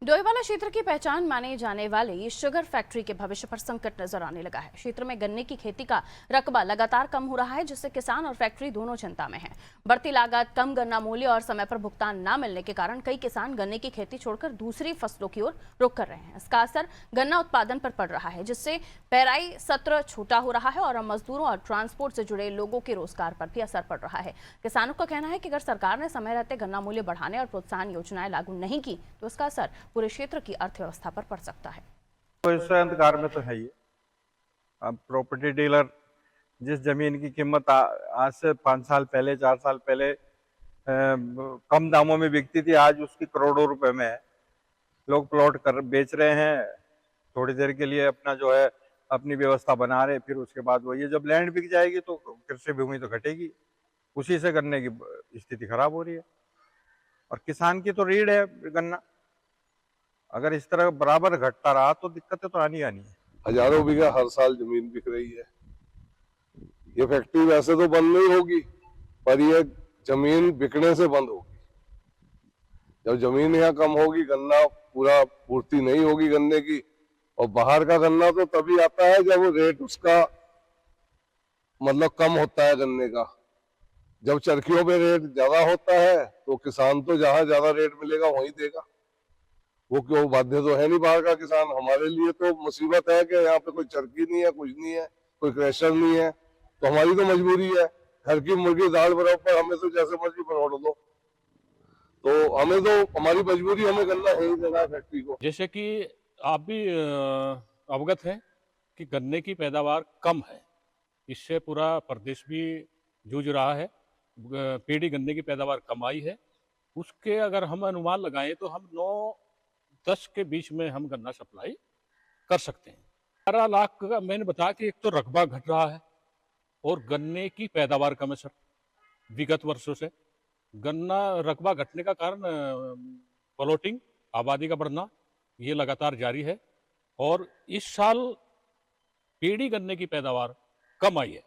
डोईवाला क्षेत्र की पहचान माने जाने वाले इस शुगर फैक्ट्री के भविष्य पर संकट नजर आने लगा है। क्षेत्र में गन्ने की खेती का रकबा लगातार कम हो रहा है, जिससे किसान और फैक्ट्री दोनों चिंता में हैं। बढ़ती लागत, कम गन्ना मूल्य और समय पर भुगतान न मिलने के कारण कई किसान गन्ने की खेती छोड़कर दूसरी फसलों की ओर रुख कर रहे हैं। इसका असर गन्ना उत्पादन पर पड़ रहा है, जिससे पेराई सत्र छोटा हो रहा है और मजदूरों और ट्रांसपोर्ट से जुड़े लोगों के रोजगार पर भी असर पड़ रहा है। किसानों का कहना है कि अगर सरकार ने समय रहते गन्ना मूल्य बढ़ाने और प्रोत्साहन योजनाएं लागू नहीं की तो इसका असर पूरे क्षेत्र की अर्थव्यवस्था पर पड़ सकता है। तो इस अंधकार में तो है ही। अब प्रॉपर्टी डीलर जिस जमीन की कीमत आज से 5 साल पहले 4 साल पहले कम दामों में बिकती थी, आज उसकी करोड़ों रुपए में है। लोग प्लॉट कर बेच रहे हैं, थोड़ी देर के लिए अपना जो है अपनी व्यवस्था बना रहे, फिर उसके बाद वो ये जब लैंड बिक जाएगी तो कृषि भूमि तो घटेगी, उसी से गन्ने की स्थिति खराब हो रही है। और किसान की तो रीढ़ है गन्ना, अगर इस तरह बराबर घटता रहा तो दिक्कतें तो आनी आनी है। हजारों बीघा हर साल जमीन बिक रही है। ये फैक्ट्री वैसे तो बंद नहीं होगी, पर ये जमीन बिकने से बंद होगी। जब जमीन यहाँ कम होगी, गन्ना पूरा पूर्ति नहीं होगी गन्ने की। और बाहर का गन्ना तो तभी आता है जब रेट उसका मतलब कम होता है गन्ने का। जब चरखियों पे रेट ज्यादा होता है तो किसान तो जहां ज्यादा रेट मिलेगा वहीं देगा। वो क्यों बाध्य तो है नहीं बाहर का किसान। हमारे लिए तो मुसीबत है कि यहाँ पे कोई चरखी नहीं है, कुछ नहीं है, कोई क्रैशर नहीं है, तो हमारी तो मजबूरी है। घर की मुर्गी दाल बराबर, हमें तो जैसे मर्जी परोड़ दो, तो हमें तो हमारी मजबूरी, हमें गन्ना है ही देना है फैक्ट्री को। जैसे कि आप भी अवगत हैं कि गन्ने की पैदावार कम है, इससे पूरा प्रदेश भी जूझ रहा है। पीढ़ी गन्ने की पैदावार कम आई है, उसके अगर हम अनुमान लगाएं तो हम 9-10 के बीच में हम गन्ना सप्लाई कर सकते हैं। 12 लाख का मैंने बताया कि एक तो रकबा घट रहा है और गन्ने की पैदावार कम है सर। विगत वर्षों से गन्ना रकबा घटने का कारण प्लॉटिंग, आबादी का बढ़ना, ये लगातार जारी है। और इस साल पीढ़ी गन्ने की पैदावार कम आई है,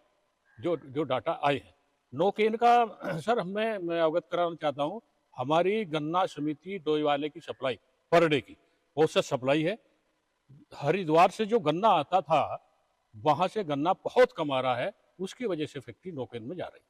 जो डाटा आए हैं। नौकेन का सर मैं अवगत कराना चाहता हूँ, हमारी गन्ना समिति डोईवाले की सप्लाई पर डे की औसत सप्लाई है। हरिद्वार से जो गन्ना आता था वहां से गन्ना बहुत कम आ रहा है, उसकी वजह से फैक्ट्री नौकेन में जा रही है।